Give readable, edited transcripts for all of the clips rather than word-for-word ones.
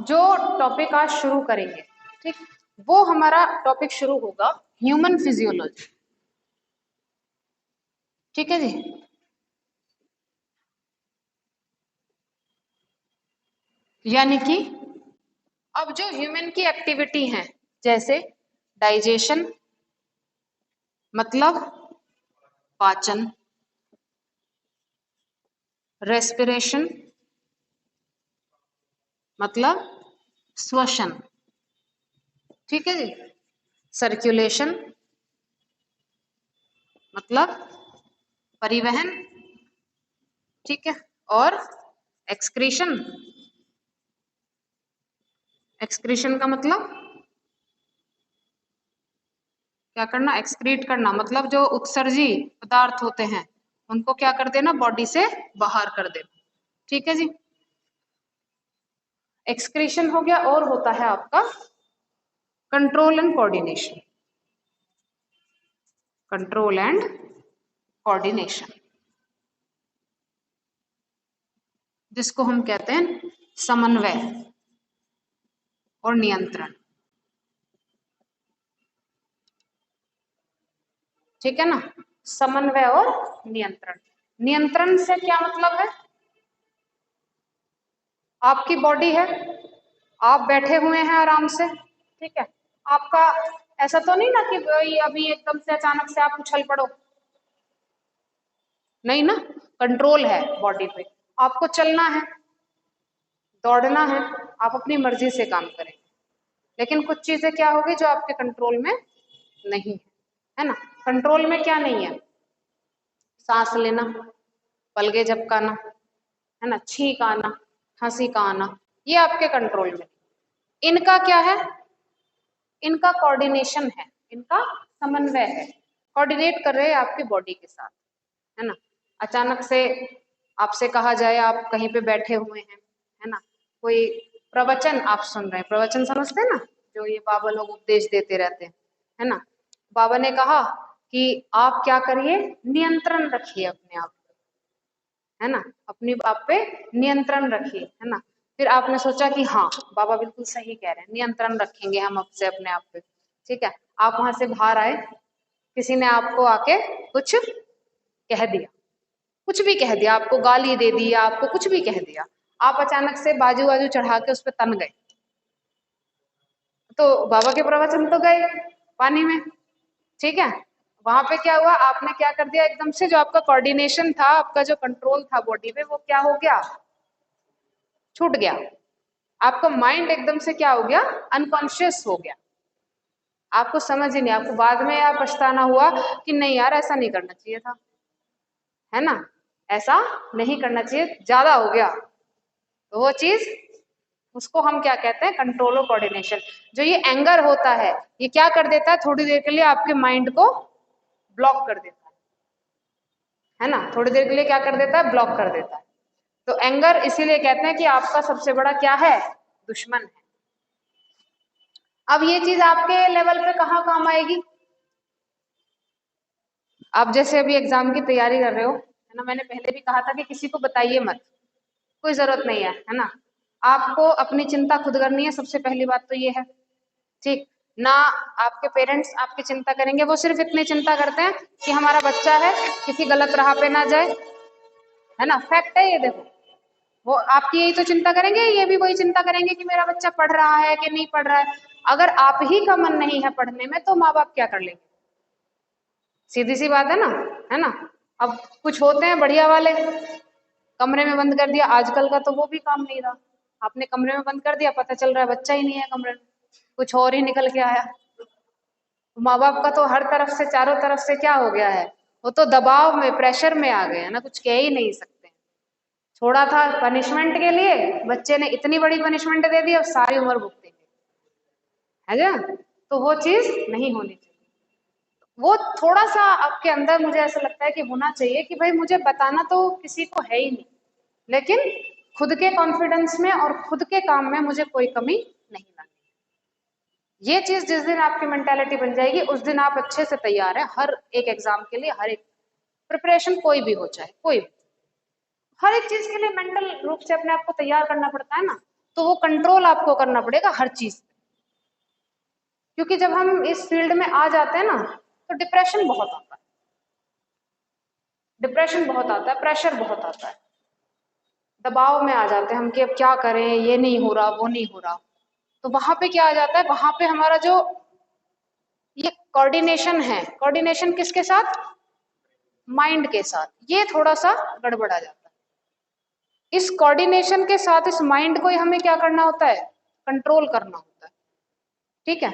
जो टॉपिक आज शुरू करेंगे, ठीक, वो हमारा टॉपिक शुरू होगा ह्यूमन फिजियोलॉजी। ठीक है जी। यानी कि अब जो ह्यूमन की एक्टिविटी है, जैसे डाइजेशन मतलब पाचन, रेस्पिरेशन मतलब श्वसन, ठीक है जी, सर्कुलेशन मतलब परिवहन, ठीक है, और एक्सक्रीशन, एक्सक्रीशन का मतलब क्या करना, एक्सक्रीट करना, मतलब जो उत्सर्जी पदार्थ होते हैं उनको क्या कर देना, बॉडी से बाहर कर देना। ठीक है जी, एक्सक्रीशन हो गया। और होता है आपका control and coordination, control and coordination, जिसको हम कहते हैं समन्वय और नियंत्रण। ठीक है ना, समन्वय और नियंत्रण। नियंत्रण से क्या मतलब है, आपकी बॉडी है, आप बैठे हुए हैं आराम से, ठीक है, आपका ऐसा तो नहीं ना कि भाई अभी एकदम से अचानक से आप उछल पड़ो, नहीं ना, कंट्रोल है बॉडी पे, आपको चलना है, दौड़ना है, आप अपनी मर्जी से काम करें। लेकिन कुछ चीजें क्या होगी जो आपके कंट्रोल में नहीं है, है ना। कंट्रोल में क्या नहीं है, सांस लेना, पलके झपकाना, है ना, छींक आना, हंसी का आना, ये आपके कंट्रोल में। इनका क्या है, इनका कोऑर्डिनेशन है, इनका समन्वय है, कोऑर्डिनेट कर रहे हैं आपकी बॉडी के साथ, है ना। अचानक से आपसे कहा जाए, आप कहीं पे बैठे हुए हैं, है ना, कोई प्रवचन आप सुन रहे हैं, प्रवचन समझते हैं ना, जो ये बाबा लोग उपदेश देते रहते हैं, है ना। बाबा ने कहा कि आप क्या करिए, नियंत्रण रखिए अपने आप, है ना, अपनी आप पे नियंत्रण रखिए, है ना। फिर आपने सोचा कि हाँ बाबा बिल्कुल सही कह रहे हैं, नियंत्रण रखेंगे हम अब से अपने आप पे, ठीक है। आप वहां से बाहर आए, किसी ने आपको आके कुछ कह दिया, कुछ भी कह दिया, आपको गाली दे दी, आपको कुछ भी कह दिया, आप अचानक से बाजू बाजू चढ़ा के उस पर तन गए, तो बाबा के प्रवचन तो गए पानी में। ठीक है, वहां पे क्या हुआ, आपने क्या कर दिया, एकदम से जो आपका कोऑर्डिनेशन था, आपका जो कंट्रोल था बॉडी पे, वो क्या हो गया, छूट गया। आपका माइंड एकदम से क्या हो गया, अनकॉन्शियस हो गया, आपको समझ ही नहीं, आपको बाद में यार पछताना हुआ कि नहीं यार ऐसा नहीं करना चाहिए था, है ना, ऐसा नहीं करना चाहिए, ज्यादा हो गया। तो वो चीज, उसको हम क्या कहते हैं, कंट्रोल और कोऑर्डिनेशन। जो ये एंगर होता है क्या कर देता है, थोड़ी देर के लिए आपके माइंड को ब्लॉक कर देता है ना, थोड़ी देर के लिए क्या कर देता है, ब्लॉक कर देता है। तो एंगर इसीलिए कहते हैं कि आपका सबसे बड़ा क्या है, दुश्मन है। अब ये चीज आपके लेवल पे कहाँ काम आएगी, आप जैसे अभी एग्जाम की तैयारी कर रहे हो, है ना, मैंने पहले भी कहा था कि किसी को बताइए मत, कोई जरूरत नहीं है ना, आपको अपनी चिंता खुद करनी है, सबसे पहली बात तो ये है, ठीक ना। आपके पेरेंट्स आपकी चिंता करेंगे, वो सिर्फ इतनी चिंता करते हैं कि हमारा बच्चा है किसी गलत राह पे ना जाए, है ना, फैक्ट है ये, देखो वो आपकी यही तो चिंता करेंगे, ये भी वही चिंता करेंगे कि मेरा बच्चा पढ़ रहा है कि नहीं पढ़ रहा है। अगर आप ही का मन नहीं है पढ़ने में, तो माँ बाप क्या कर लेंगे, सीधी सी बात है ना। अब कुछ होते हैं बढ़िया वाले, कमरे में बंद कर दिया, आजकल का तो वो भी काम नहीं रहा, आपने कमरे में बंद कर दिया, पता चल रहा है बच्चा ही नहीं है कमरे में, कुछ और ही निकल के आया। माँ बाप का तो हर तरफ से, चारों तरफ से क्या हो गया है, वो तो दबाव में, प्रेशर में आ गए हैं ना, कुछ कह ही नहीं सकते। छोड़ा था पनिशमेंट के लिए, बच्चे ने इतनी बड़ी पनिशमेंट दे दी, अब सारी उम्र भुगतेंगे, है ना। तो वो चीज नहीं होनी चाहिए। वो थोड़ा सा आपके अंदर मुझे ऐसा लगता है कि होना चाहिए कि भाई मुझे बताना तो किसी को है ही नहीं, लेकिन खुद के कॉन्फिडेंस में और खुद के काम में मुझे कोई कमी नहीं लानी। ये चीज जिस दिन आपकी मेंटालिटी बन जाएगी, उस दिन आप अच्छे से तैयार है हर एक एग्जाम के लिए, हर एक प्रिपरेशन कोई भी हो, चाहे कोई भी, हर एक चीज के लिए मेंटल रूप से अपने आप को तैयार करना पड़ता है ना। तो वो कंट्रोल आपको करना पड़ेगा हर चीज, क्योंकि जब हम इस फील्ड में आ जाते हैं ना तो डिप्रेशन बहुत आता है, डिप्रेशन बहुत आता है, प्रेशर बहुत आता है, दबाव में आ जाते हैं हम कि अब क्या करें, ये नहीं हो रहा, वो नहीं हो रहा। तो वहां पे क्या आ जाता है, वहां पे हमारा जो ये कोऑर्डिनेशन है, कोऑर्डिनेशन किसके साथ, माइंड के साथ, ये थोड़ा सा गड़बड़ा जाता है। इस कोऑर्डिनेशन के साथ इस माइंड को ही हमें क्या करना होता है, कंट्रोल करना होता है। ठीक है,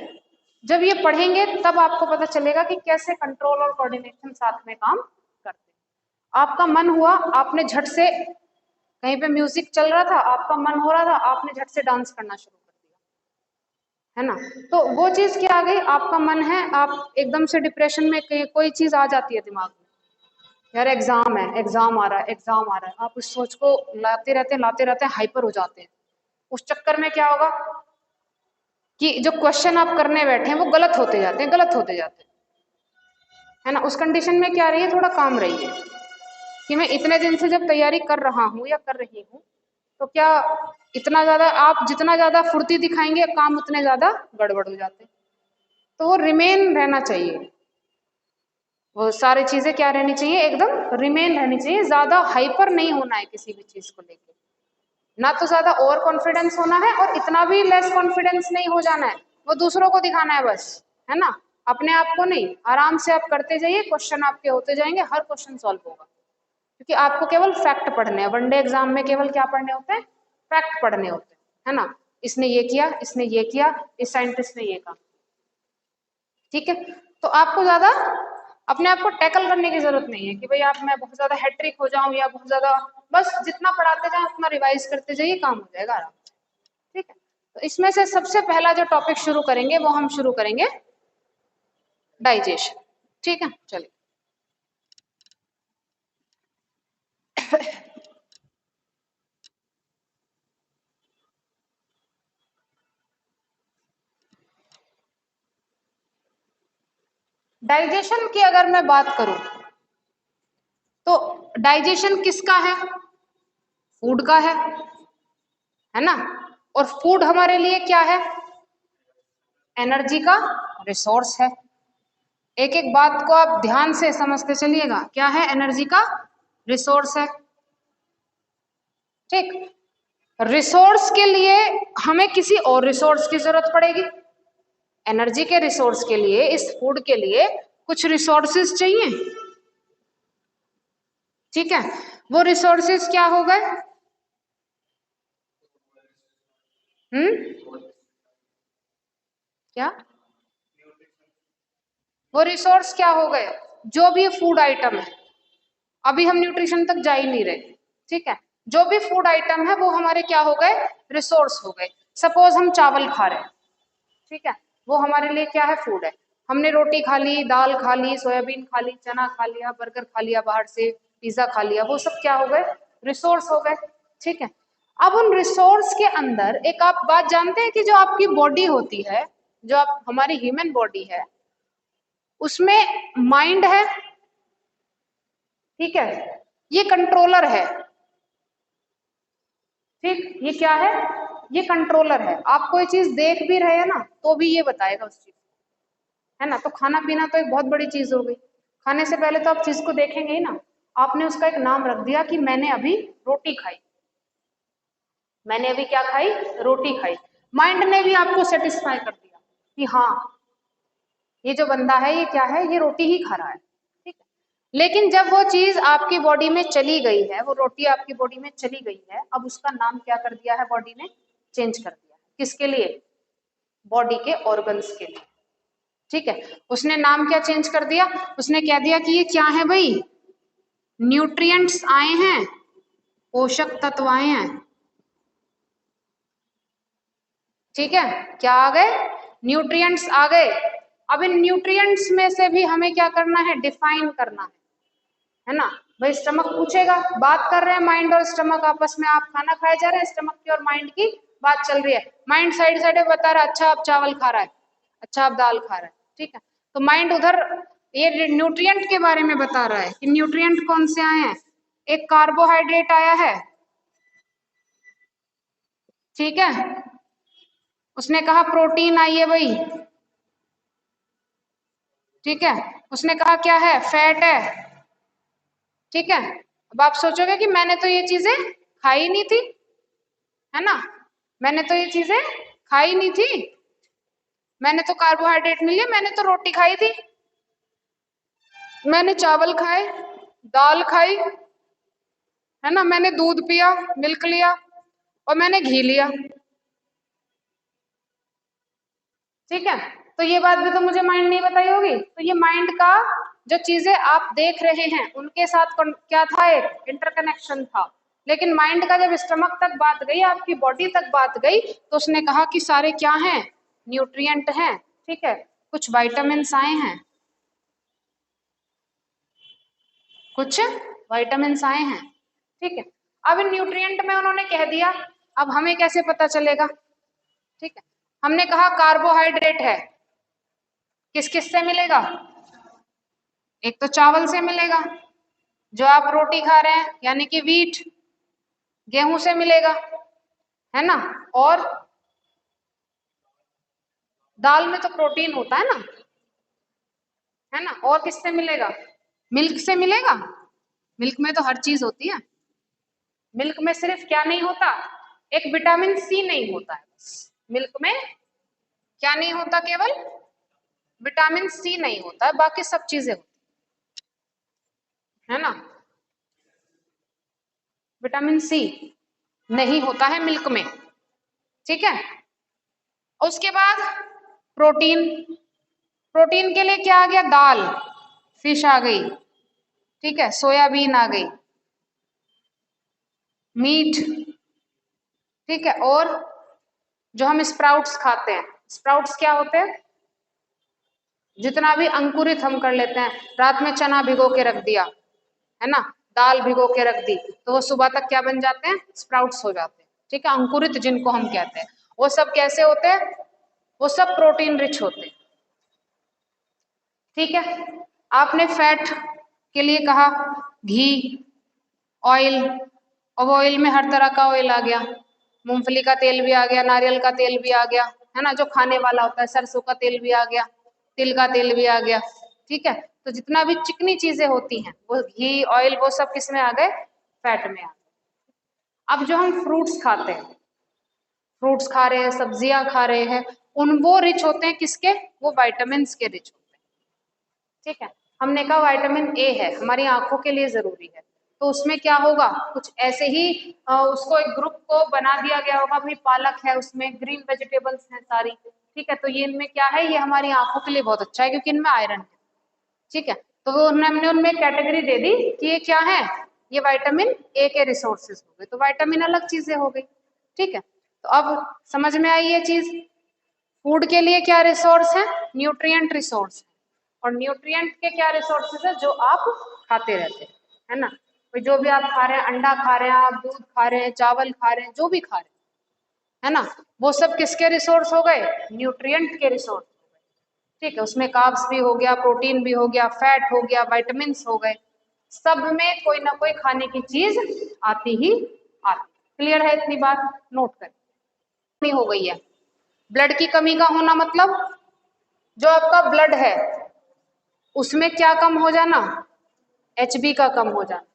जब ये पढ़ेंगे तब आपको पता चलेगा कि कैसे कंट्रोल और कोऑर्डिनेशन साथ में काम करते हैं। आपका मन हुआ, आपने झट से, कहीं पे म्यूजिक चल रहा था, आपका मन हो रहा था, आपने झट से डांस करना शुरू कर दिया, है ना, तो वो चीज क्या आ गई, आपका मन है, आप एकदम से डिप्रेशन में, कोई चीज आ जाती है दिमाग में, यार एग्जाम है, एग्जाम आ रहा है, एग्जाम आ रहा है, आप उस सोच को लाते रहते हैं, हाइपर हो जाते हैं। उस चक्कर में क्या होगा कि जो क्वेश्चन आप करने बैठे हैं वो गलत होते जाते हैं, गलत होते जाते हैं, है ना। उस कंडीशन में क्या रहिए, थोड़ा काम रहिए कि मैं इतने दिन से जब तैयारी कर रहा हूँ या कर रही हूँ, तो क्या इतना ज्यादा, आप जितना ज्यादा फुर्ती दिखाएंगे काम उतने ज्यादा गड़बड़ हो जाते हैं। तो वो रिमेन रहना चाहिए, वो सारी चीजें क्या रहनी चाहिए, एकदम रिमेन रहनी चाहिए, ज्यादा हाइपर नहीं होना है किसी भी चीज को लेकर, ना तो ज्यादा ओवर कॉन्फिडेंस होना है और इतना भी लेस कॉन्फिडेंस नहीं हो जाना है, वो दूसरों को दिखाना है बस, है ना, अपने आप को नहीं। आराम से आप करते जाइए, क्वेश्चन आपके होते जाएंगे, हर क्वेश्चन सॉल्व होगा, क्योंकि आपको केवल फैक्ट पढ़ने हैं। वनडे एग्जाम में केवल क्या पढ़ने होते हैं, फैक्ट पढ़ने होते हैं, है ना, इसने ये किया, इसने ये किया, इस साइंटिस्ट ने ये कहा। ठीक है, तो आपको ज्यादा अपने आप को टैकल करने की जरूरत नहीं है कि भाई आप, मैं बहुत ज्यादा हैट्रिक हो जाऊं या बहुत ज्यादा, बस जितना पढ़ाते जाएं उतना रिवाइज करते जाइए, काम हो जाएगा आराम से। ठीक है, तो इसमें से सबसे पहला जो टॉपिक शुरू करेंगे वो हम शुरू करेंगे डाइजेशन। ठीक है, चलिए। डाइजेशन की अगर मैं बात करूं तो डाइजेशन किसका है, फूड का है ना, और फूड हमारे लिए क्या है, एनर्जी का रिसोर्स है। एक एक बात को आप ध्यान से समझते चलिएगा, क्या है, एनर्जी का रिसोर्स है। ठीक, रिसोर्स के लिए हमें किसी और रिसोर्स की जरूरत पड़ेगी, एनर्जी के रिसोर्स के लिए, इस फूड के लिए कुछ रिसोर्सेज चाहिए। ठीक है, वो रिसोर्सेज क्या हो गए, क्या, वो रिसोर्स क्या हो गए, जो भी फूड आइटम है, अभी हम न्यूट्रिशन तक जा ही नहीं रहे। ठीक है, जो भी फूड आइटम है वो हमारे क्या हो गए, रिसोर्स हो गए। सपोज हम चावल खा रहे हैं, ठीक है, वो हमारे लिए क्या है, फूड है। हमने रोटी खा ली, दाल खा ली, सोयाबीन खा ली, चना खा लिया, बर्गर खा लिया बाहर से, पिज्जा खा लिया, वो सब क्या हो गए, रिसोर्स हो गए। ठीक है, अब उन रिसोर्स के अंदर एक आप बात जानते हैं कि जो आपकी बॉडी होती है, जो आप हमारी ह्यूमन बॉडी है, उसमें माइंड है, ठीक है, ये कंट्रोलर है। ठीक, ये क्या है, ये कंट्रोलर है। आप कोई चीज देख भी रहे हैं ना तो भी ये बताएगा उस चीज, है ना। तो खाना पीना तो एक बहुत बड़ी चीज हो गई, खाने से पहले तो आप चीज को देखेंगे ही ना। आपने उसका एक नाम रख दिया कि मैंने अभी रोटी खाई, मैंने अभी क्या खाई, रोटी खाई। माइंड ने भी आपको सेटिस्फाई कर दिया कि हाँ, ये जो बंदा है ये क्या है, ये रोटी ही खा रहा है। ठीक है, लेकिन जब वो चीज आपकी बॉडी में चली गई है, वो रोटी आपकी बॉडी में चली गई है, अब उसका नाम क्या कर दिया है, बॉडी ने चेंज कर दिया। किसके लिए, बॉडी के ऑर्गन्स के लिए। ठीक है, उसने नाम क्या चेंज कर दिया, उसने कह दिया कि ये क्या है भाई, न्यूट्रिएंट्स आए हैं, पोषक तत्व आए हैं। ठीक है, क्या आ गए, न्यूट्रिएंट्स आ गए। अब इन न्यूट्रिएंट्स में से भी हमें क्या करना है, डिफाइन करना है ना। भाई स्टमक पूछेगा, बात कर रहे हैं माइंड और स्टमक आपस में, आप खाना खाए जा रहे हैं, स्टमक की और माइंड की बात चल रही है। माइंड साइड साइड में बता रहा है, अच्छा आप चावल खा रहा है, अच्छा आप दाल खा रहा है। ठीक है, तो माइंड उधर ये न्यूट्रिएंट के बारे में बता रहा है कि न्यूट्रिएंट कौन से आए हैं, एक कार्बोहाइड्रेट आया है, ठीक है, उसने कहा प्रोटीन आइए भाई, ठीक है, उसने कहा क्या है, फैट है, ठीक है। अब आप सोचोगे कि मैंने तो ये चीजें खाई नहीं थी, है ना, मैंने तो ये चीजें खाई नहीं थी, मैंने तो कार्बोहाइड्रेट नहीं लिया, मैंने तो रोटी खाई थी, मैंने चावल खाए, दाल खाई, है ना, मैंने दूध पिया, मिल्क लिया, और मैंने घी लिया, ठीक है। तो ये बात भी तो मुझे माइंड नहीं बताई होगी। तो ये माइंड का जो चीजें आप देख रहे हैं उनके साथ क्या था, एक इंटरकनेक्शन था। लेकिन माइंड का जब स्टमक तक बात गई, आपकी बॉडी तक बात गई, तो उसने कहा कि सारे क्या हैं, न्यूट्रिएंट हैं, ठीक है, कुछ वाइटामिन आए हैं, कुछ वाइटामिन आए हैं, ठीक है। अब इन न्यूट्रिएंट में उन्होंने कह दिया, अब हमें कैसे पता चलेगा, ठीक है। हमने कहा कार्बोहाइड्रेट है, किस किस से मिलेगा, एक तो चावल से मिलेगा, जो आप रोटी खा रहे हैं यानी कि वीट, गेहूं से मिलेगा, है ना, और दाल में तो प्रोटीन होता है ना, और किससे मिलेगा, मिल्क से मिलेगा, मिल्क में तो हर चीज होती है, मिल्क में सिर्फ क्या नहीं होता, एक विटामिन सी नहीं होता है, मिल्क में क्या नहीं होता, केवल विटामिन सी नहीं होता है, बाकी सब चीजें होती है ना। विटामिन सी नहीं होता है मिल्क में, ठीक है। उसके बाद प्रोटीन, प्रोटीन के लिए क्या आ गया, दाल, फिश आ गई, ठीक है, सोयाबीन आ गई, मीट, ठीक है, और जो हम स्प्राउट्स खाते हैं, स्प्राउट्स क्या होते हैं, जितना भी अंकुरित हम कर लेते हैं, रात में चना भिगो के रख दिया, है ना, दाल भिगो के रख दी, तो वो सुबह तक क्या बन जाते हैं, स्प्राउट्स हो जाते हैं, ठीक है, अंकुरित जिनको हम कहते हैं। वो सब कैसे होते हैं, वो सब प्रोटीन रिच होते हैं, ठीक है। आपने फैट के लिए कहा घी, ऑयल, अब ऑयल में हर तरह का ऑयल आ गया, मूंगफली का तेल भी आ गया, नारियल का तेल भी आ गया, है ना, जो खाने वाला होता है, सरसों का तेल भी आ गया, तिल का तेल भी आ गया, ठीक है। तो जितना भी चिकनी चीजें होती हैं, वो घी, ऑयल, वो सब किस में आ गए, फैट में आ गए। अब जो हम फ्रूट्स खाते हैं, फ्रूट्स खा रहे हैं, सब्जियां खा रहे हैं, उन वो रिच होते हैं किसके, वो विटामिन के रिच होते हैं, ठीक है। हमने कहा विटामिन ए है, हमारी आंखों के लिए जरूरी है, तो उसमें क्या होगा, कुछ ऐसे ही उसको एक ग्रुप को बना दिया गया होगा, भाई पालक है, उसमें ग्रीन वेजिटेबल्स हैं सारी, ठीक है, तो ये इनमें क्या है, ये हमारी आंखों के लिए बहुत अच्छा है क्योंकि इनमें आयरन है, ठीक है। तो वो हमने उनमें कैटेगरी दे दी कि ये क्या है, ये विटामिन ए के रिसोर्सेज हो गए, तो विटामिन अलग चीजें हो गई, ठीक है। तो अब समझ में आई ये चीज, फूड के लिए क्या रिसोर्स है, न्यूट्रिएंट रिसोर्स, और न्यूट्रिएंट के क्या रिसोर्सेज है, जो आप खाते रहते हैं, है ना, तो जो भी आप खा रहे हैं, अंडा खा रहे हैं आप, दूध खा रहे हैं, चावल खा रहे हैं, जो भी खा रहे हैं, है ना, वो सब किसके रिसोर्स हो गए, न्यूट्रिएंट के रिसोर्स, ठीक है। उसमें कार्ब्स भी हो गया, प्रोटीन भी हो गया, फैट हो गया, विटामिन हो गए, सब में कोई ना कोई खाने की चीज आती ही आती। क्लियर है इतनी बात, नोट करें, हो गई है। ब्लड की कमी का होना मतलब जो आपका ब्लड है उसमें क्या कम हो जाना, एचबी का कम हो जाना,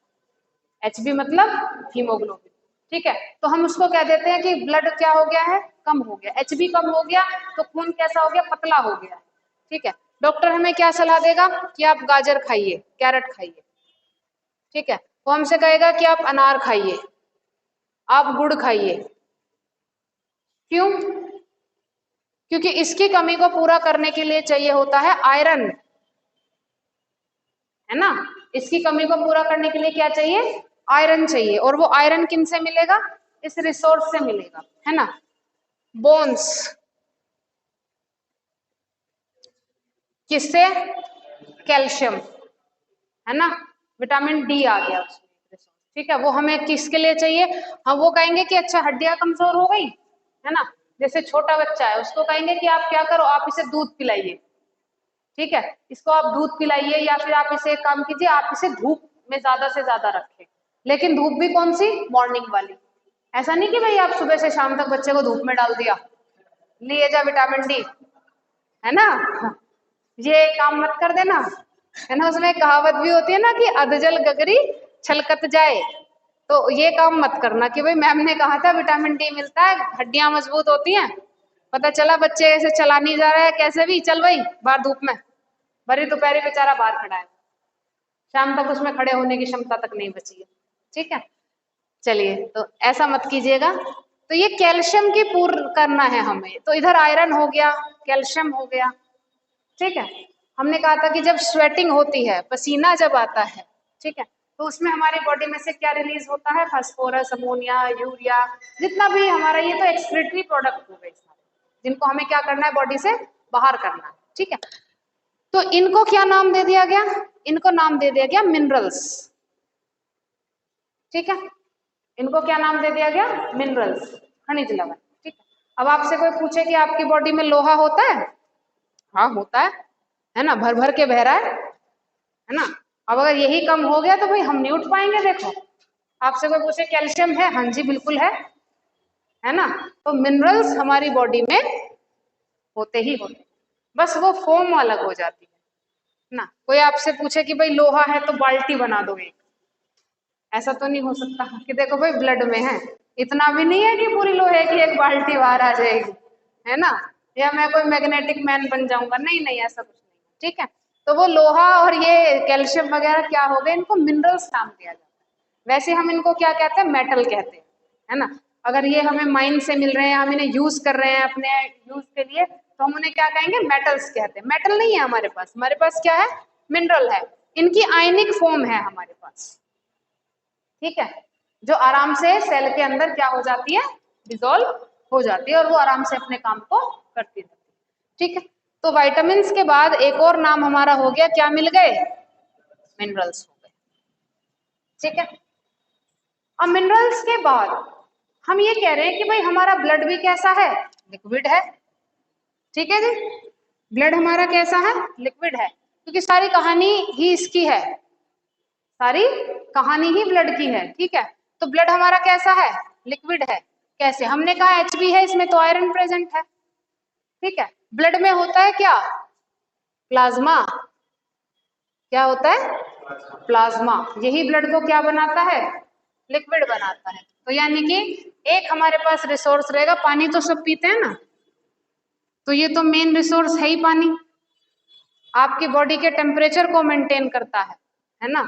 एचबी मतलब हीमोग्लोबिन, ठीक है। तो हम उसको कह देते हैं कि ब्लड क्या हो गया है, कम हो गया, एचबी कम हो गया, तो खून कैसा हो गया, पतला हो गया, ठीक है। डॉक्टर हमें क्या सलाह देगा कि आप गाजर खाइए, कैरेट खाइए, ठीक है। वो हमसे कहेगा कि आप अनार खाइए, आप गुड़ खाइए, क्यों, क्योंकि इसकी कमी को पूरा करने के लिए चाहिए होता है आयरन, है ना, इसकी कमी को पूरा करने के लिए क्या चाहिए, आयरन चाहिए, और वो आयरन किन से मिलेगा, इस रिसोर्स से मिलेगा, है ना, बोन्स, किससे, कैल्शियम, है ना, विटामिन डी आ गया उसमें, ठीक है। वो हमें किसके लिए चाहिए, हम वो कहेंगे कि अच्छा हड्डियां कमजोर हो गई, है ना, जैसे छोटा बच्चा है उसको कहेंगे कि आप क्या करो, आप इसे दूध पिलाइए, ठीक है, इसको आप दूध पिलाइए, या फिर आप इसे एक काम कीजिए, आप इसे धूप में ज्यादा से ज्यादा रखें, लेकिन धूप भी कौन सी, मॉर्निंग वाली, ऐसा नहीं कि भाई आप सुबह से शाम तक बच्चे को धूप में डाल दिया, लिए जा विटामिन डी, है ना, ये काम मत कर देना, है ना। उसमें कहावत भी होती है ना कि अधजल गगरी छलकत जाए, तो ये काम मत करना कि भाई मैम ने कहा था विटामिन डी मिलता है, हड्डियां मजबूत होती हैं, पता चला बच्चे ऐसे चला नहीं जा रहा है, कैसे भी चल भाई बाहर धूप में, भरी दोपहरी बेचारा बाहर खड़ा है, शाम तक उसमें खड़े होने की क्षमता तक नहीं बची है। ठीक है, चलिए, तो ऐसा मत कीजिएगा। तो ये कैल्शियम की पूर्ण करना है हमें, तो इधर आयरन हो गया, कैल्शियम हो गया। ठीक है, हमने कहा था कि जब स्वेटिंग होती है, पसीना जब आता है, ठीक है, तो उसमें हमारी बॉडी में से क्या रिलीज होता है, फास्फोरस, अमोनिया, यूरिया, जितना भी हमारा, ये तो एक्सक्रीटरी प्रोडक्ट हो गए सारे, जिनको हमें क्या करना है, बॉडी से बाहर करना है। ठीक है, तो इनको क्या नाम दे दिया गया, इनको नाम दे दिया गया मिनरल्स। ठीक है, इनको क्या नाम दे दिया गया, मिनरल्स, खनिज लवण। ठीक है, अब आपसे कोई पूछे कि आपकी बॉडी में लोहा होता है, हाँ होता है ना, भर भर के बह रहा है ना। अब अगर यही कम हो गया तो भाई हम नहीं उठ पाएंगे। देखो, आपसे कोई पूछे कैल्शियम है, हाँ जी बिल्कुल है ना। तो मिनरल्स हमारी बॉडी में होते ही होते, बस वो फॉर्म अलग हो जाती है ना। कोई आपसे पूछे कि भाई लोहा है तो बाल्टी बना दो एक, ऐसा तो नहीं हो सकता कि देखो भाई ब्लड में है, इतना भी नहीं है कि पूरी लोहे की एक बाल्टी बाहर आ जाएगी, है ना, या मैं कोई मैग्नेटिक मैन बन जाऊंगा, नहीं नहीं, ऐसा कुछ नहीं। ठीक है, तो वो लोहा और ये कैल्शियम वगैरह क्या हो गए, इनको मिनरल्स नाम दिया जाता है। वैसे हम इनको क्या कहते हैं, मेटल कहते हैं, है ना। अगर ये हमें माइन से मिल रहे हैं, हम इन्हें यूज कर रहे हैं अपने यूज के लिए, तो हम उन्हें क्या कहेंगे, मेटल्स कहते हैं। मेटल नहीं है हमारे पास क्या है, मिनरल है, इनकी आयनिक फॉर्म है हमारे पास। ठीक है, जो आराम से सेल के अंदर क्या हो जाती है, डिसॉल्व हो जाती है, और वो आराम से अपने काम को करती रहती है। ठीक है, तो विटामिन्स के बाद एक और नाम हमारा हो गया, क्या मिल गए, मिनरल्स हो गए। ठीक है, अब मिनरल्स के बाद हम ये कह रहे हैं कि भाई हमारा ब्लड भी कैसा है, लिक्विड है। ठीक है जी, ब्लड हमारा कैसा है, लिक्विड है, क्योंकि सारी कहानी ही इसकी है, सारी कहानी ही ब्लड की है। ठीक है, तो ब्लड हमारा कैसा है, लिक्विड है। कैसे, हमने कहा Hb है, इसमें तो आयरन प्रेजेंट है। ठीक है, ब्लड में होता है क्या, प्लाज्मा, क्या होता है, प्लाज्मा, यही ब्लड को क्या बनाता है, लिक्विड बनाता है। तो यानी कि एक हमारे पास रिसोर्स रहेगा, पानी तो सब पीते हैं ना, तो ये तो मेन रिसोर्स है ही पानी, आपकी बॉडी के टेम्परेचर को मेंटेन करता है ना,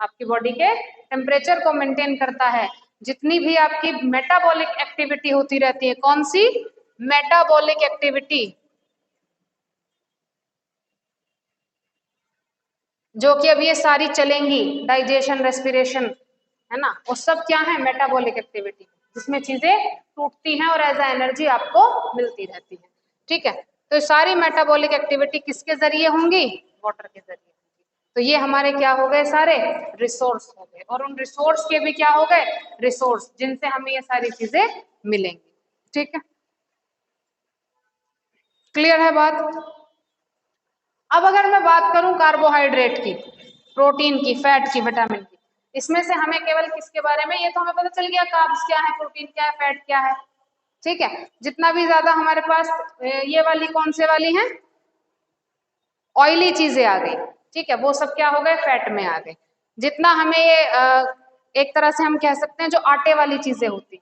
आपकी बॉडी के टेम्परेचर को मेंटेन करता है। जितनी भी आपकी मेटाबॉलिक एक्टिविटी होती रहती है, कौन सी, मेटाबॉलिक एक्टिविटी, जो कि अब ये सारी चलेंगी, डाइजेशन, रेस्पिरेशन, है ना, वो सब क्या है, मेटाबॉलिक एक्टिविटी, जिसमें चीजें टूटती हैं और एज ए एनर्जी आपको मिलती रहती है। ठीक है, तो सारी मेटाबॉलिक एक्टिविटी किसके जरिए होंगी, वाटर के जरिए। तो ये हमारे क्या हो गए, सारे रिसोर्स हो गए, और उन रिसोर्स के भी क्या हो गए, रिसोर्स, जिनसे हमें ये सारी चीजें मिलेंगी। ठीक है, क्लियर है बात। अब अगर मैं बात करूं कार्बोहाइड्रेट की, प्रोटीन की, फैट की, विटामिन की, इसमें से हमें केवल किसके बारे में, ये तो हमें पता चल गया कार्ब्स क्या है, प्रोटीन क्या है, फैट क्या है। ठीक है, जितना भी ज्यादा हमारे पास ये वाली कौन से वाली हैं, ऑयली चीजें आ गई। ठीक है, वो सब क्या हो गए, फैट में आ गए। जितना हमें ये एक तरह से हम कह सकते हैं जो आटे वाली चीजें होती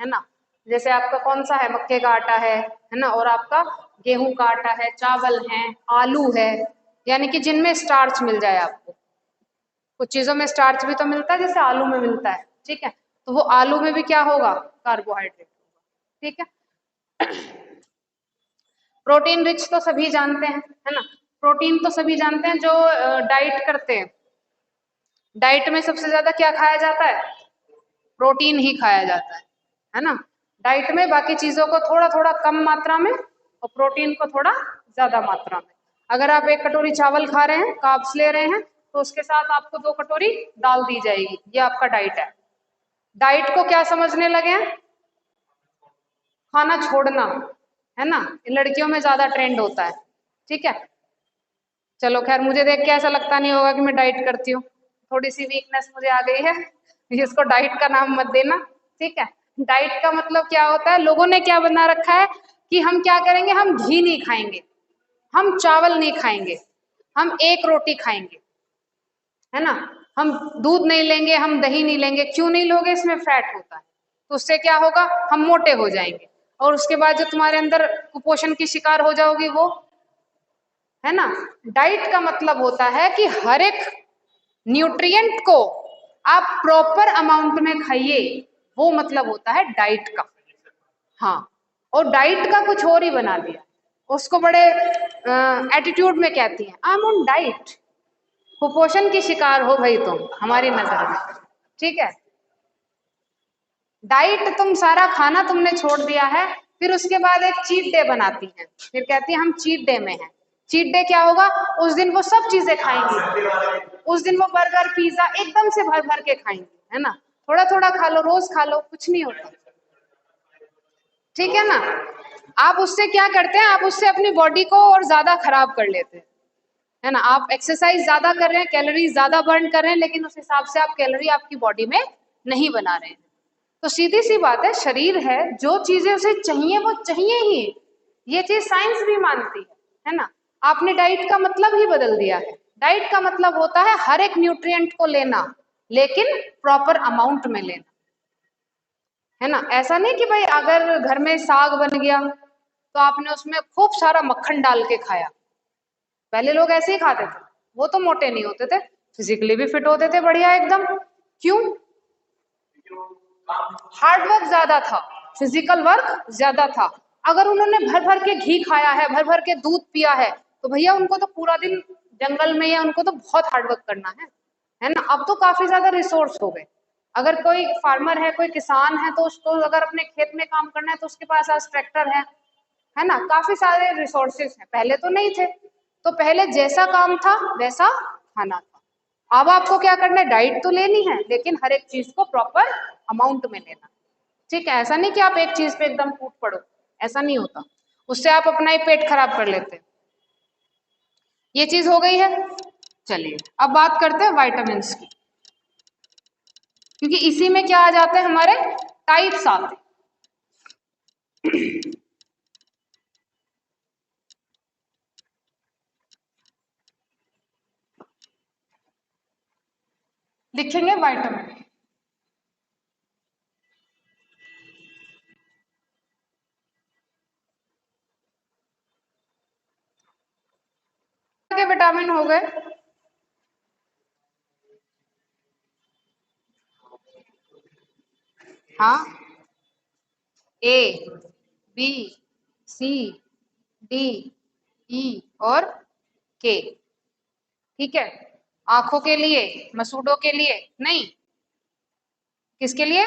है ना, जैसे आपका कौन सा है, मक्के का आटा है ना, और आपका गेहूं का आटा है, चावल है, आलू है, यानी कि जिनमें स्टार्च मिल जाए आपको, कुछ चीजों में स्टार्च भी तो मिलता है, जैसे आलू में मिलता है। ठीक है, तो वो आलू में भी क्या होगा, कार्बोहाइड्रेट होगा। ठीक है, प्रोटीन रिच तो सभी जानते हैं, है ना, प्रोटीन तो सभी जानते हैं जो डाइट करते हैं, डाइट में सबसे ज्यादा क्या खाया जाता है, प्रोटीन ही खाया जाता है ना, डाइट में बाकी चीजों को थोड़ा थोड़ा कम मात्रा में और प्रोटीन को थोड़ा ज्यादा मात्रा में। अगर आप एक कटोरी चावल खा रहे हैं, कार्ब्स ले रहे हैं, तो उसके साथ आपको 2 कटोरी दाल दी जाएगी, ये आपका डाइट है। डाइट को क्या समझने लगे हैं, खाना छोड़ना, है ना, लड़कियों में ज्यादा ट्रेंड होता है। ठीक है, चलो खैर, मुझे देख के ऐसा लगता नहीं होगा कि मैं डाइट करती हूँ, थोड़ी सी वीकनेस मुझे आ गई है, इसको डाइट का नाम मत देना। ठीक है, डाइट का मतलब क्या होता है, लोगों ने क्या बना रखा है कि हम क्या करेंगे, हम घी नहीं खाएंगे, हम चावल नहीं खाएंगे, हम एक रोटी खाएंगे, है ना, हम दूध नहीं लेंगे, हम दही नहीं लेंगे। क्यों नहीं लोगे, इसमें फैट होता है, तो उससे क्या होगा, हम मोटे हो जाएंगे, और उसके बाद जो तुम्हारे अंदर कुपोषण की शिकार हो जाओगी वो, है ना। डाइट का मतलब होता है कि हर एक न्यूट्रिएंट को आप प्रॉपर अमाउंट में खाइए, वो मतलब होता है डाइट का। हाँ, और डाइट का कुछ और ही बना दिया, उसको बड़े एटीट्यूड में कहती हैं, आई एम ऑन डाइट। कुपोषण की शिकार हो भाई तुम हमारी नजर में, ठीक है। डाइट, तुम सारा खाना तुमने छोड़ दिया है, फिर उसके बाद एक चीट डे बनाती हैं, फिर कहती हैं हम चीट डे में हैं। चीट डे क्या होगा, उस दिन वो सब चीजें खाएंगी, उस दिन वो बर्गर पिज्जा एकदम से भर भर के खाएंगी, है ना। थोड़ा थोड़ा खा लो, रोज खा लो, कुछ नहीं होता, ठीक है ना। आप उससे क्या करते हैं, आप उससे अपनी बॉडी को और ज्यादा खराब कर लेते हैं, है ना। आप एक्सरसाइज ज्यादा कर रहे हैं, कैलोरी ज्यादा बर्न कर रहे हैं, लेकिन उस हिसाब से आप कैलोरी आपकी बॉडी में नहीं बना रहे हैं। तो सीधी सी बात है, शरीर है, जो चीजें उसे चाहिए वो चाहिए ही, ये चीज साइंस भी मानती है ना। आपने डाइट का मतलब ही बदल दिया है। डाइट का मतलब होता है हर एक न्यूट्रिएंट को लेना, लेकिन प्रॉपर अमाउंट में लेना, है ना। ऐसा नहीं कि भाई अगर घर में साग बन गया तो आपने उसमें खूब सारा मक्खन डाल के खाया। पहले लोग ऐसे ही खाते थे, वो तो मोटे नहीं होते थे, फिजिकली भी फिट होते थे बढ़िया एकदम। क्यों, हार्ड वर्क ज्यादा था, फिजिकल वर्क ज्यादा था। अगर उन्होंने भर भर के घी खाया है, भर भर के दूध पिया है, तो भैया उनको तो पूरा दिन जंगल में, या उनको तो बहुत हार्ड वर्क करना है ना। अब तो काफी ज्यादा रिसोर्स हो गए। अगर कोई फार्मर है, कोई किसान है, तो उसको अगर अपने खेत में काम करना है तो उसके पास आज ट्रैक्टर है ना, काफी सारे रिसोर्सेस हैं, पहले तो नहीं थे। तो पहले जैसा काम था वैसा खाना था। अब आपको क्या करना है, डाइट तो लेनी है, लेकिन हर एक चीज को प्रॉपर अमाउंट में लेना, ठीक है। ऐसा नहीं कि आप एक चीज पे एकदम टूट पड़ो, ऐसा नहीं होता, उससे आप अपना ही पेट खराब कर लेते हैं। ये चीज हो गई है। चलिए अब बात करते हैं वाइटामिन की, क्योंकि इसी में क्या आ जाते हैं, हमारे टाइप्स आते हैं। लिखेंगे वाइटामिन, के विटामिन हो गए, हाँ, ए, बी, सी, डी, ई और के, ठीक है। आंखों के लिए, मसूड़ों के लिए नहीं, किसके लिए,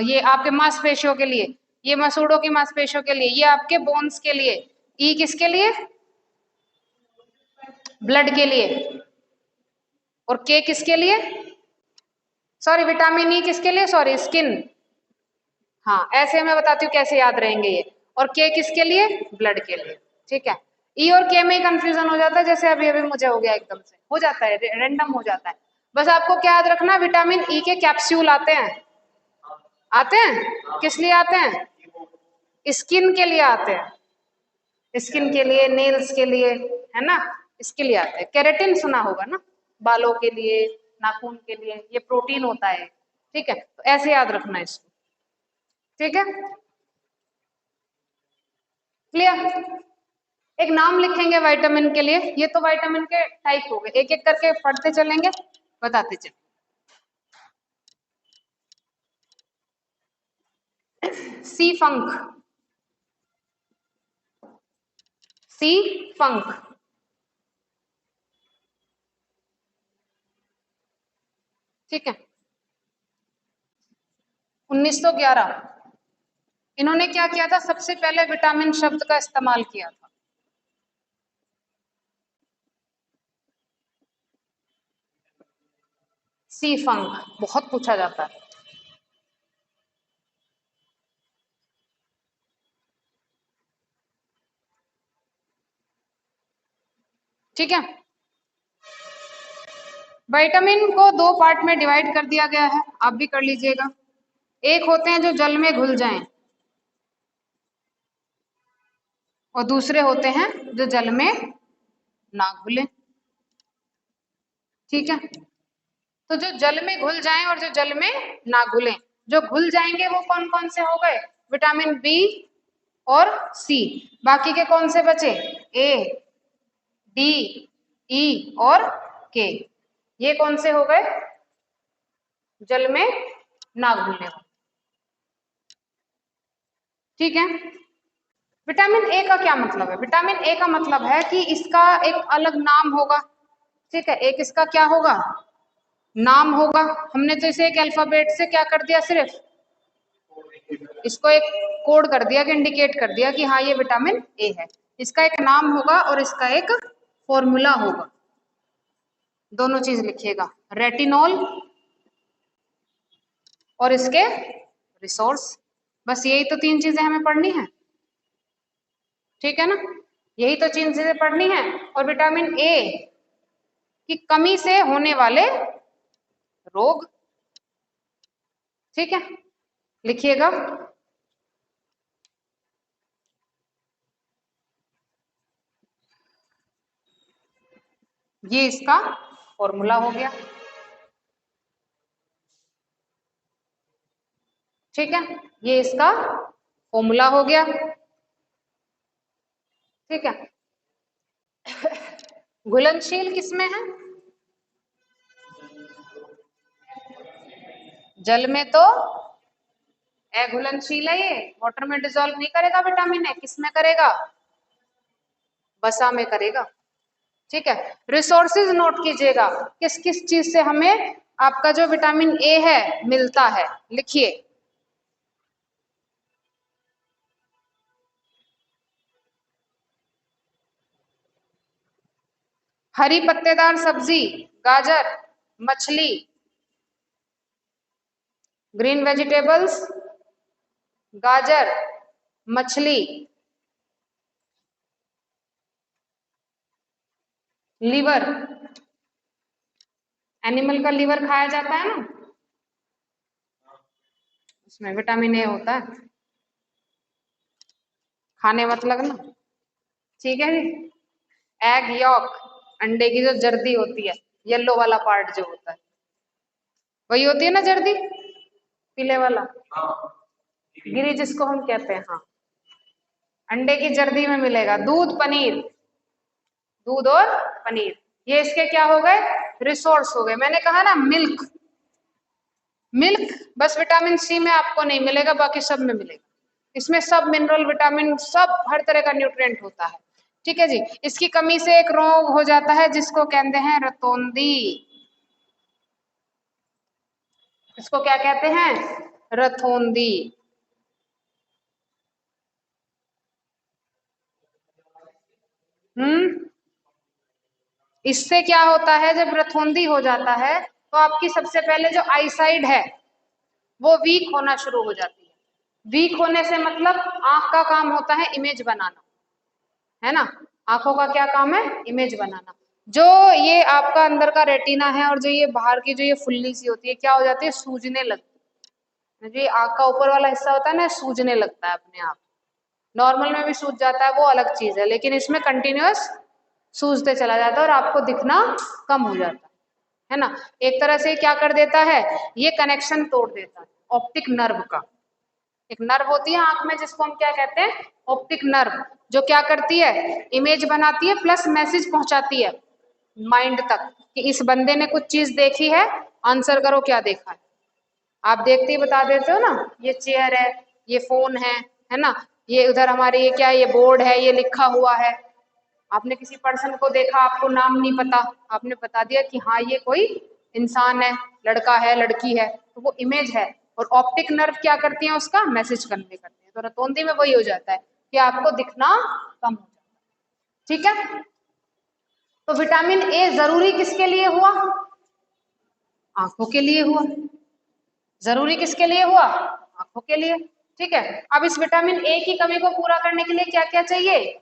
ये आपके मांसपेशियों के लिए, ये मसूड़ों की मांसपेशियों के लिए, ये आपके बोन्स के लिए। ई किसके लिए, ब्लड के लिए। और के किसके लिए, सॉरी विटामिन ई किसके लिए, सॉरी स्किन, हाँ ऐसे मैं बताती हूँ कैसे याद रहेंगे ये। और के किसके लिए, ब्लड के लिए, ठीक है। ई और के में कंफ्यूजन हो जाता है, जैसे अभी अभी मुझे हो गया, एकदम से हो जाता है, रैंडम हो जाता है। बस आपको क्या याद रखना, विटामिन ई के कैप्सूल आते हैं, आते हैं, किस लिए आते हैं, स्किन के लिए आते हैं, स्किन के लिए, नेल्स के लिए, है ना, इसके लिए आते हैं। केराटिन सुना होगा ना, बालों के लिए, नाखून के लिए, ये प्रोटीन होता है, ठीक है। तो ऐसे याद रखना इसको, ठीक है, क्लियर। एक नाम लिखेंगे विटामिन के लिए, ये तो विटामिन के टाइप हो गए, एक एक करके पढ़ते चलेंगे, बताते चलेंगे। सी फंक, सी फंक, ठीक है। 1911 इन्होंने क्या किया था, सबसे पहले विटामिन शब्द का इस्तेमाल किया था। सी फंक बहुत पूछा जाता है, ठीक है। विटामिन को दो पार्ट में डिवाइड कर दिया गया है, आप भी कर लीजिएगा। एक होते हैं जो जल में घुल जाएं और दूसरे होते हैं जो जल में ना घुले। ठीक है, तो जो जल में घुल जाएं और जो जल में ना घुलें, जो घुल जाएंगे वो कौन कौन से हो गए? विटामिन बी और सी। बाकी के कौन से बचे? ए, डी, ई और के। ये कौन से हो गए? जल में ना घुलने वाले। ठीक है, विटामिन ए का क्या मतलब है? विटामिन ए का मतलब है कि इसका एक अलग नाम होगा। ठीक है, एक इसका क्या होगा? नाम होगा। हमने तो इसे एक अल्फाबेट से क्या कर दिया, सिर्फ इसको एक कोड कर दिया कि इंडिकेट कर दिया कि हाँ ये विटामिन ए है। इसका एक नाम होगा और इसका एक फॉर्मूला होगा। दोनों चीज लिखिएगा, रेटिनॉल और इसके रिसोर्स। बस यही तो तीन चीजें हमें पढ़नी है। ठीक है ना, यही तो तीन चीजें पढ़नी है। और विटामिन ए की कमी से होने वाले रोग। ठीक है, लिखिएगा। ये इसका फॉर्मूला हो गया। ठीक है, ये इसका फॉर्मूला हो गया। ठीक है, घुलनशील किसमें है? जल में तो अघुलनशील है, ये वाटर में डिसॉल्व नहीं करेगा। विटामिन ए किस में करेगा? वसा में करेगा। ठीक है, रिसोर्सेज नोट कीजिएगा, किस किस चीज से हमें आपका जो विटामिन ए है मिलता है। लिखिए, हरी पत्तेदार सब्जी, गाजर, मछली, ग्रीन वेजिटेबल्स, गाजर, मछली, लीवर, एनिमल का लीवर खाया जाता है ना, उसमें विटामिन ए होता है। खाने मत लगना। ठीक है जी, एग यॉक, अंडे की जो जर्दी होती है, येलो वाला पार्ट जो होता है, वही होती है ना जर्दी, पीले वाला, गिरी जिसको हम कहते हैं। हाँ, अंडे की जर्दी में मिलेगा। दूध, पनीर, दूध और पनीर, ये इसके क्या हो गए? रिसोर्स हो गए। मैंने कहा ना, मिल्क, मिल्क बस विटामिन सी में आपको नहीं मिलेगा, बाकी सब में मिलेगा। इसमें सब मिनरल, विटामिन, सब हर तरह का न्यूट्रिएंट होता है। ठीक है जी, इसकी कमी से एक रोग हो जाता है जिसको कहते हैं रतौंधी। इसको क्या कहते हैं? रतौंधी। इससे क्या होता है, जब रतौंधी हो जाता है तो आपकी सबसे पहले जो आईसाइड है वो वीक होना शुरू हो जाती है। वीक होने से मतलब आंख का काम होता है इमेज बनाना, है ना। आंखों का क्या काम है? इमेज बनाना। जो ये आपका अंदर का रेटिना है और जो ये बाहर की जो ये फुल्ली सी होती है, क्या हो जाती है? सूजने लगती है। जो ये आंख का ऊपर वाला हिस्सा होता है ना, सूजने लगता है अपने आप। नॉर्मल में भी सूज जाता है, वो अलग चीज है, लेकिन इसमें कंटिन्यूअस सूजते चला जाता है और आपको दिखना कम हो जाता है ना। एक तरह से क्या कर देता है, ये कनेक्शन तोड़ देता है ऑप्टिक नर्व का। एक नर्व होती है आंख में जिसको हम क्या कहते हैं? ऑप्टिक नर्व, जो क्या करती है? इमेज बनाती है प्लस मैसेज पहुंचाती है माइंड तक कि इस बंदे ने कुछ चीज देखी है, आंसर करो क्या देखा है। आप देखते ही बता देते हो ना, ये चेयर है, ये फोन है ना, ये उधर हमारे ये क्या है, ये बोर्ड है, ये लिखा हुआ है। आपने किसी पर्सन को देखा, आपको नाम नहीं पता, आपने बता दिया कि हाँ ये कोई इंसान है, लड़का है, लड़की है, तो वो इमेज है। और ऑप्टिक नर्व क्या करती है? उसका मैसेज कन्वे करती है। तो रतौंधी में वही हो जाता है कि आपको दिखना कम हो जाता है। ठीक है, तो विटामिन ए जरूरी किसके लिए हुआ? आंखों के लिए हुआ। जरूरी किसके लिए हुआ? आंखों के लिए। ठीक है, अब इस विटामिन ए की कमी को पूरा करने के लिए क्या क्या चाहिए?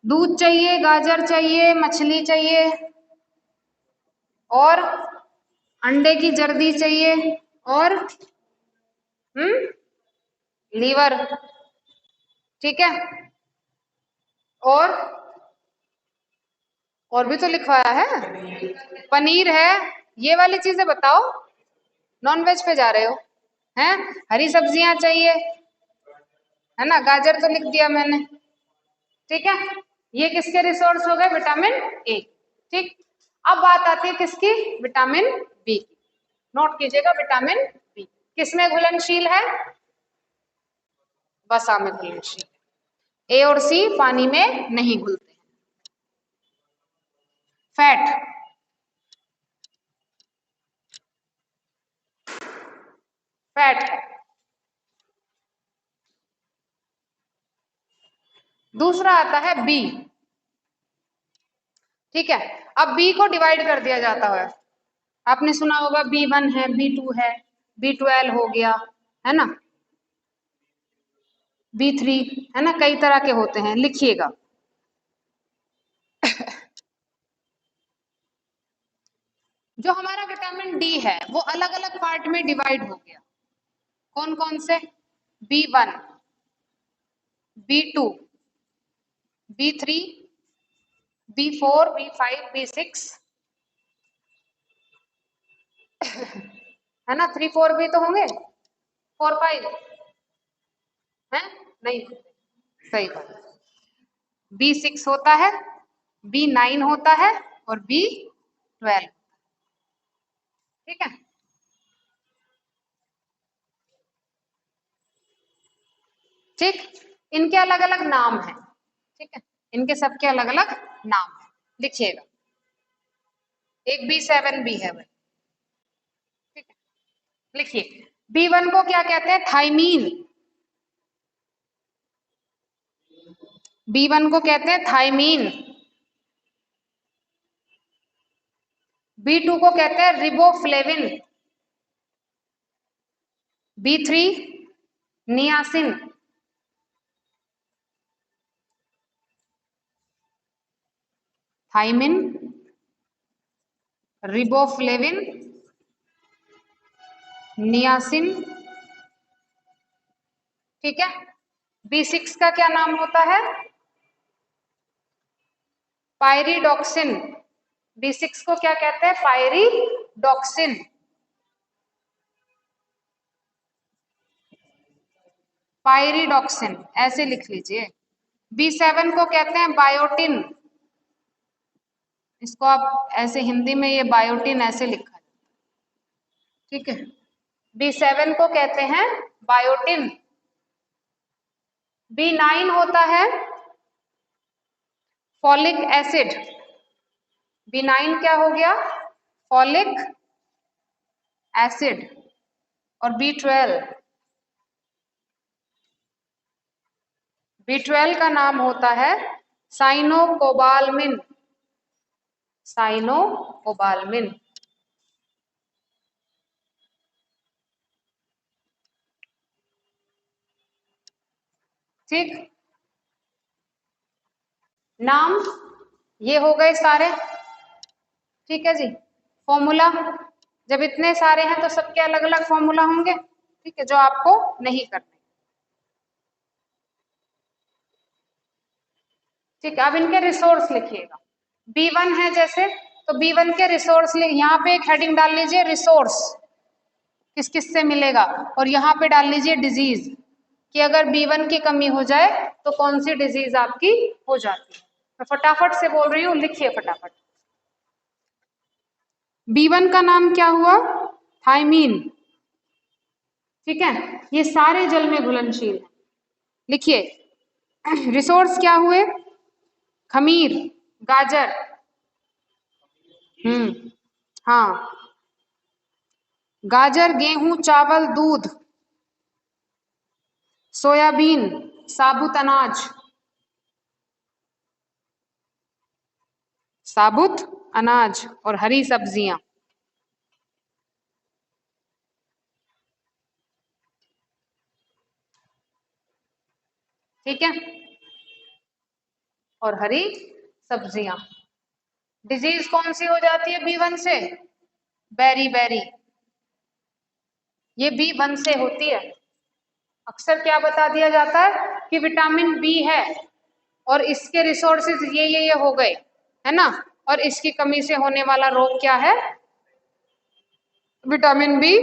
दूध चाहिए, गाजर चाहिए, मछली चाहिए और अंडे की जर्दी चाहिए और लीवर, ठीक है। और भी तो लिखवाया है, पनीर है, ये वाली चीजें बताओ। नॉन वेज पे जा रहे हो हैं? हरी सब्जियां चाहिए, है ना, गाजर तो लिख दिया मैंने, ठीक है। ये किसके रिसोर्स हो गए? विटामिन ए, ठीक। अब बात आती है किसकी? विटामिन बी की। नोट कीजिएगा, विटामिन बी किसमें घुलनशील है? वसा में घुलनशील। ए और सी पानी में नहीं घुलते। फैट, फैट है। दूसरा आता है बी, ठीक है। अब बी को डिवाइड कर दिया जाता है, आपने सुना होगा B1 है, B2 है, B12 हो गया, है ना, B3, है ना, कई तरह के होते हैं, लिखिएगा। जो हमारा विटामिन डी है वो अलग अलग पार्ट में डिवाइड हो गया। कौन कौन से? B1, B2, B3, B4, B5, B6, है ना, 3, 4 भी तो होंगे, 4, 5 है नहीं? सही बात। B6 होता है, B9 होता है और B12, ठीक है। ठीक, इनके अलग अलग नाम हैं, ठीक है, इनके सबके अलग अलग नाम हैं, लिखिएगा। एक B7 भी है भाई, ठीक है, लिखिए। B1 को क्या कहते हैं? थाइमीन। B1 को कहते हैं थाइमीन। B2 को कहते हैं riboflavin. B3 niacin. Thymine, riboflavin, niacin, ठीक है। B6 का क्या नाम होता है? पायरिडॉक्सिन। B6 को क्या कहते हैं? पायरिडॉक्सिन। पायरिडॉक्सिन ऐसे लिख लीजिए। B7 को कहते हैं बायोटिन। इसको आप ऐसे हिंदी में ये बायोटिन ऐसे लिखा है, ठीक है। B7 को कहते हैं बायोटिन। B9 होता है फॉलिक एसिड। B9 क्या हो गया? Folic acid. और B12 का नाम होता है साइनोकोबालमिन। साइनोकोबालमिन, ठीक। नाम ये हो गए सारे, ठीक है जी। फॉर्मूला, जब इतने सारे हैं तो सबके अलग अलग फॉर्मूला होंगे, ठीक है, जो आपको नहीं करने, ठीक है। अब इनके रिसोर्स लिखिएगा। B1 है जैसे, तो B1 के रिसोर्स यहाँ पे एक हेडिंग डाल लीजिए, रिसोर्स किस किस से मिलेगा, और यहाँ पे डाल लीजिए डिजीज, कि अगर B1 की कमी हो जाए तो कौन सी डिजीज आपकी हो जाती है। मैं फटाफट से बोल रही हूँ, लिखिए फटाफट। B1 का नाम क्या हुआ? थाइमीन, ठीक है। ये सारे जल में घुलनशील है, लिखिए। रिसोर्स क्या हुए? खमीर, गाजर, हाँ, गाजर, गेहूं, चावल, दूध, सोयाबीन, साबुत अनाज, साबुत अनाज और हरी सब्जियां, ठीक है, और हरी सब्जियां। डिजीज कौन सी हो जाती है B1 से? बेरी बेरी, ये B1 से होती है, अक्सर क्या बता दिया जाता है कि विटामिन बी है और इसके रिसोर्सेज ये हो गए, है ना, और इसकी कमी से होने वाला रोग क्या है, विटामिन बी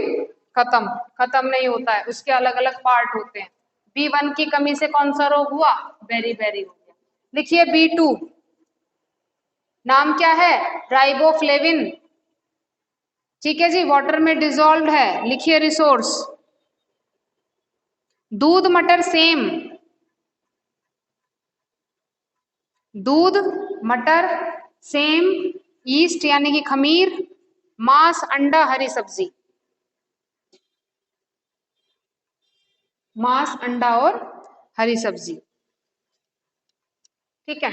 खत्म। खत्म नहीं होता है, उसके अलग अलग पार्ट होते हैं। B1 की कमी से कौन सा रोग हुआ, बेरी हो गया। लिखिए B2 नाम क्या है, राइबोफ्लेविन। ठीक है जी, वाटर में डिजोल्व है। लिखिए रिसोर्स, दूध मटर सेम, दूध मटर सेम, ईस्ट यानी कि खमीर, मांस अंडा हरी सब्जी, मांस अंडा और हरी सब्जी। ठीक है।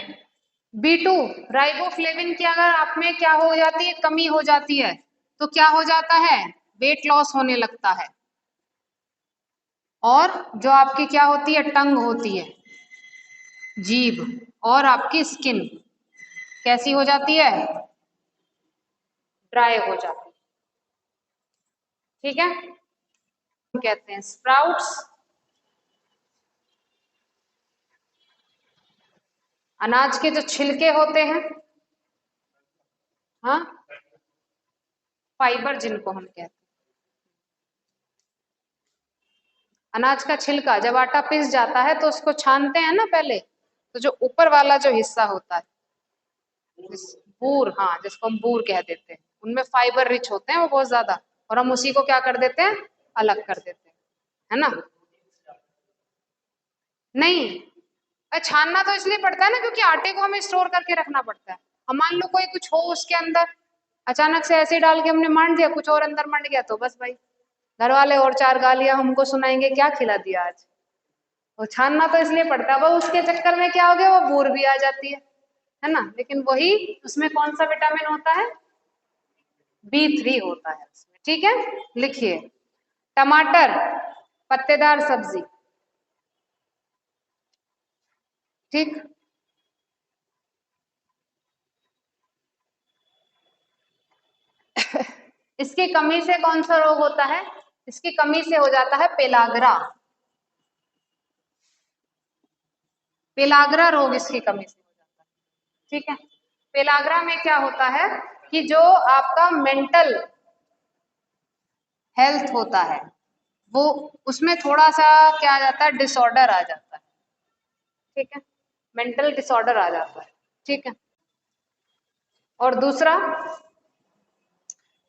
B2 राइबोफ्लेविन की अगर आप में क्या हो जाती है, कमी हो जाती है, तो क्या हो जाता है, वेट लॉस होने लगता है। और जो आपकी क्या होती है, टंग होती है, जीभ, और आपकी स्किन कैसी हो जाती है, ड्राई हो जाती है। ठीक है, कहते हैं स्प्राउट्स, अनाज के जो छिलके होते हैं, हाँ, फाइबर जिनको हम कहते हैं। अनाज का छिलका, जब आटा पिस जाता है तो उसको छानते हैं ना पहले, तो जो ऊपर वाला जो हिस्सा होता है, बूर, हाँ, जिसको हम बूर कह देते हैं, उनमें फाइबर रिच होते हैं वो बहुत ज्यादा, और हम उसी को क्या कर देते हैं, अलग कर देते हैं, है ना। नहीं, छानना तो इसलिए पड़ता है ना, क्योंकि आटे को हमें स्टोर करके रखना पड़ता है। अब मान लो कोई कुछ हो उसके अंदर, अचानक से ऐसे डाल के हमने मांड दिया, कुछ और अंदर मंड गया, तो बस भाई घर वाले और चार गालियां हमको सुनाएंगे, क्या खिला दिया आज। वो छानना तो इसलिए पड़ता है, वो उसके चक्कर में क्या हो गया, वो बूर भी आ जाती है ना। लेकिन वही, उसमें कौन सा विटामिन होता है, B3 होता है उसमें। ठीक है, लिखिए टमाटर पत्तेदार सब्जी, ठीक। इसकी कमी से कौन सा रोग होता है, इसकी कमी से हो जाता है पेलाग्रा, पेलाग्रा रोग इसकी कमी से हो जाता है। ठीक है, पेलाग्रा में क्या होता है कि जो आपका मेंटल हेल्थ होता है, वो उसमें थोड़ा सा क्या आ जाता है, डिसऑर्डर आ जाता है। ठीक है, मेंटल डिसऑर्डर आ जाता है। ठीक है, और दूसरा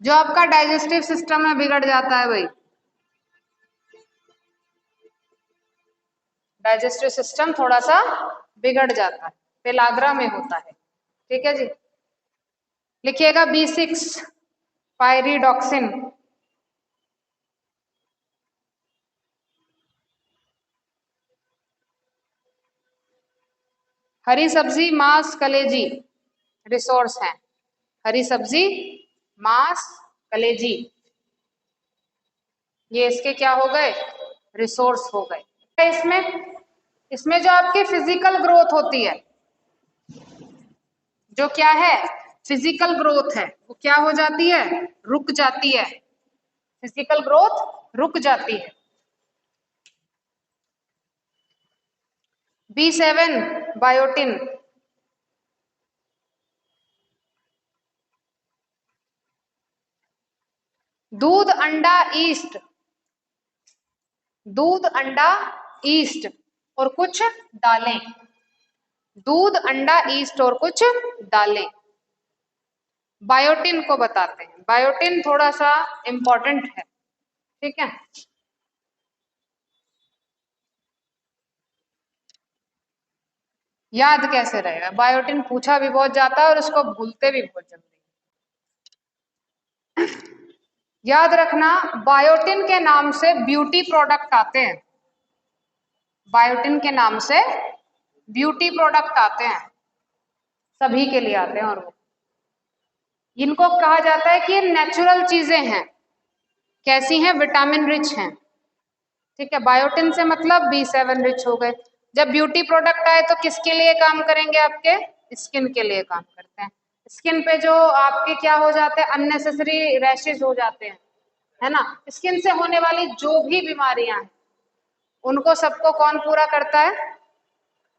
जो आपका डाइजेस्टिव सिस्टम है बिगड़ जाता है भाई, डाइजेस्टिव सिस्टम थोड़ा सा बिगड़ जाता है, पेलाग्रा में होता है। ठीक है जी, लिखिएगा B6 पायरिडॉक्सिन, हरी सब्जी मांस कलेजी रिसोर्स है, हरी सब्जी मांस कलेजी, ये इसके क्या हो गए, रिसोर्स हो गए। इसमें इसमें जो आपकी फिजिकल ग्रोथ होती है, जो क्या है, फिजिकल ग्रोथ है, वो क्या हो जाती है, रुक जाती है, फिजिकल ग्रोथ रुक जाती है। B7 बायोटिन, दूध अंडा ईस्ट, दूध अंडा ईस्ट और कुछ दालें, दूध अंडा ईस्ट और कुछ दालें। बायोटिन को बताते हैं, बायोटिन थोड़ा सा इंपॉर्टेंट है। ठीक है, याद कैसे रहेगा, बायोटिन पूछा भी बहुत जाता है और उसको भूलते भी बहुत जल्दी। याद रखना, बायोटिन के नाम से ब्यूटी प्रोडक्ट आते हैं, बायोटिन के नाम से ब्यूटी प्रोडक्ट आते हैं, सभी के लिए आते हैं, और वो इनको कहा जाता है कि ये नेचुरल चीजें हैं, कैसी हैं, विटामिन रिच हैं। ठीक है, बायोटिन से मतलब B7 रिच हो गए। जब ब्यूटी प्रोडक्ट आए तो किसके लिए काम करेंगे, आपके स्किन के लिए काम करते हैं। स्किन पे जो आपके क्या हो जाते हैं, अननेसेसरी रैशेज हो जाते हैं, है ना, स्किन से होने वाली जो भी बीमारियां हैं उनको सबको कौन पूरा करता है?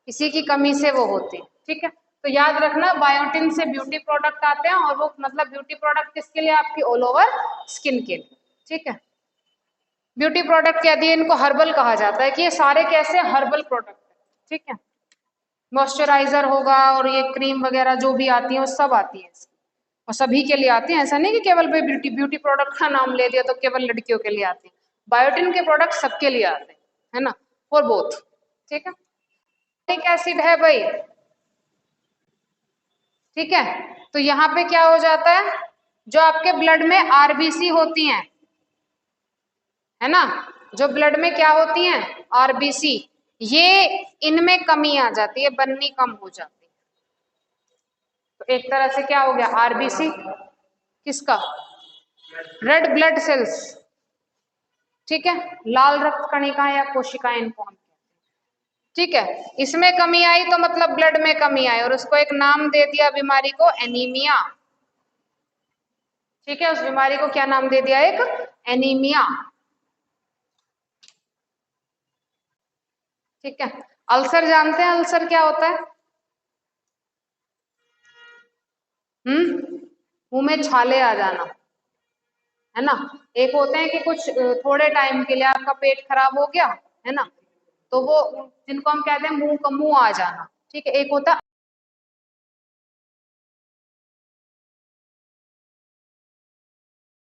किसी की कमी से वो होते हैं, ठीक है। तो याद रखना बायोटिन से ब्यूटी प्रोडक्ट आते हैं, और वो मतलब ब्यूटी प्रोडक्ट किसके लिए? आपकी ऑल ओवर स्किन के लिए, ठीक है। ब्यूटी प्रोडक्ट कह दिए, इनको हर्बल कहा जाता है कि ये सारे कैसे हर्बल प्रोडक्ट है, ठीक है। मॉइस्चराइजर होगा और ये क्रीम वगैरह जो भी आती है वो सब आती है और सभी के लिए आती है। ऐसा नहीं कि केवल भाई ब्यूटी ब्यूटी प्रोडक्ट का नाम ले दिया तो केवल लड़कियों के लिए आती है। बायोटिन के प्रोडक्ट सबके लिए आते हैं, है ना, फॉर बोथ, ठीक है। यूरिक एसिड है भाई, ठीक है। तो यहाँ पे क्या हो जाता है, जो आपके ब्लड में आरबीसी होती हैं, है ना, जो ब्लड में क्या होती हैं? आरबीसी, ये इनमें कमी आ जाती है, बननी कम हो जाती है। तो एक तरह से क्या हो गया? आरबीसी किसका? रेड ब्लड सेल्स, ठीक है, लाल रक्त कणिकाएं या कोशिकाएं इनको हम कहते हैं, ठीक है। इसमें कमी आई तो मतलब ब्लड में कमी आई, और उसको एक नाम दे दिया बीमारी को, एनीमिया, ठीक है। उस बीमारी को क्या नाम दे दिया? एक एनीमिया, ठीक है। अल्सर जानते हैं? अल्सर क्या होता है? मुंह में छाले आ जाना, है ना। एक होते हैं कि कुछ थोड़े टाइम के लिए आपका पेट खराब हो गया, है ना, तो वो जिनको हम कहते हैं मुंह का मुंह आ जाना, ठीक है। एक होता है